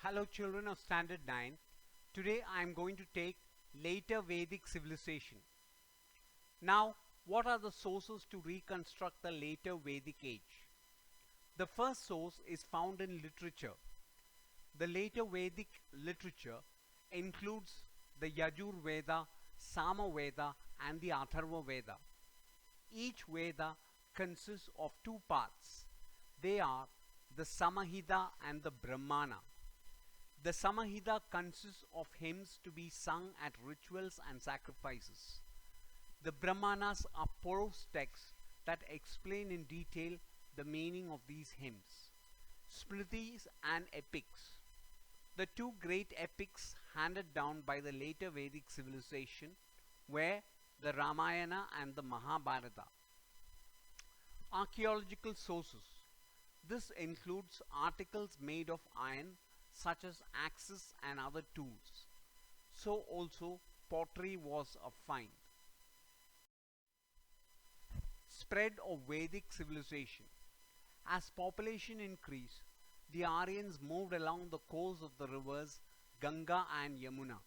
Hello children of Standard 9. Today I am going to take later Vedic civilization. Now, what are the sources to reconstruct the later Vedic age? The first source is found in literature. The later Vedic literature includes the Yajur Veda, Sama Veda and the Atharva Veda. Each Veda consists of two parts. They are the Samahita and the Brahmana. The Samahita consists of hymns to be sung at rituals and sacrifices. The Brahmanas are prose texts that explain in detail the meaning of these hymns. Smritis and epics. The two great epics handed down by the later Vedic civilization were the Ramayana and the Mahabharata. Archaeological sources. This includes articles made of iron such as axes and other tools. So also pottery was a find. Spread of Vedic civilization. As population increased, the Aryans moved along the course of the rivers Ganga and Yamuna.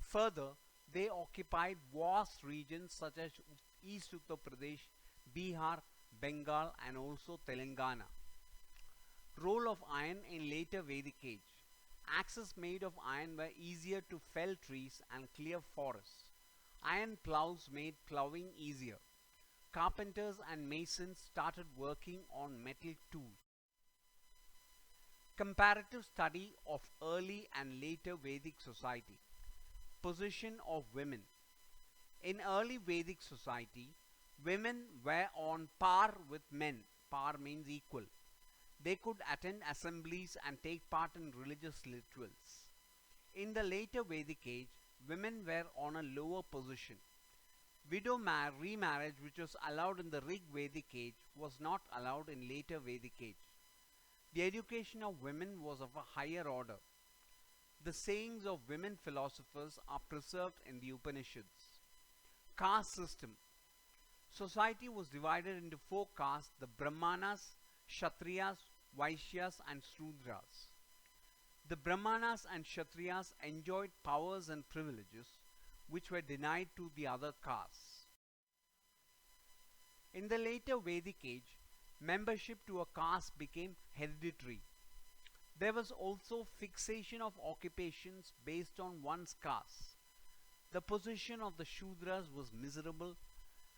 Further, they occupied vast regions such as East Uttar Pradesh, Bihar, Bengal and also Telangana. Role of iron in later Vedic age. Axes made of iron were easier to fell trees and clear forests. Iron plows made plowing easier. Carpenters and masons started working on metal tools. Comparative study of early and later Vedic society. Position of women. In early Vedic society, women were on par with men. Par means equal. They could attend assemblies and take part in religious rituals. In the later Vedic age, women were on a lower position. Widow remarriage, which was allowed in the Rig Vedic age, was not allowed in later Vedic age. The education of women was of a higher order. The sayings of women philosophers are preserved in the Upanishads. Caste system. Society was divided into four castes: the Brahmanas, Kshatriyas, Vaishyas and Shudras. The Brahmanas and Kshatriyas enjoyed powers and privileges which were denied to the other castes. In the later Vedic age, membership to a caste became hereditary. There was also fixation of occupations based on one's caste. The position of the Shudras was miserable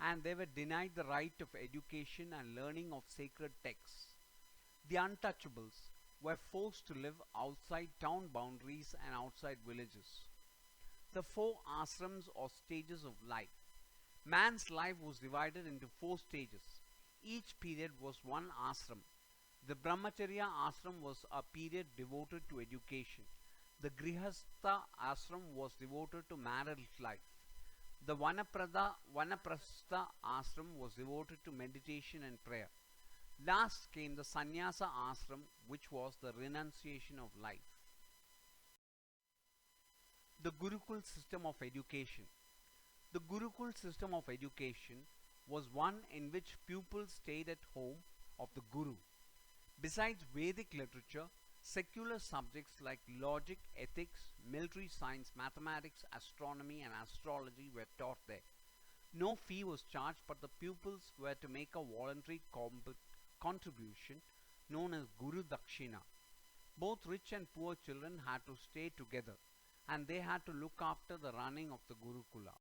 and they were denied the right of education and learning of sacred texts. The untouchables were forced to live outside town boundaries and outside villages. The four ashrams or stages of life. Man's life was divided into four stages. Each period was one ashram. The Brahmacharya ashram was a period devoted to education. The Grihastha ashram was devoted to marriage life. The Vanaprastha ashram was devoted to meditation and prayer. Last came the Sannyasa ashram, which was the renunciation of life. The Gurukul system of education. The Gurukul system of education was one in which pupils stayed at home of the Guru. Besides Vedic literature, secular subjects like logic, ethics, military science, mathematics, astronomy and astrology were taught there. No fee was charged, but the pupils were to make a voluntary contribution known as Guru Dakshina. Both rich and poor children had to stay together and they had to look after the running of the Gurukula.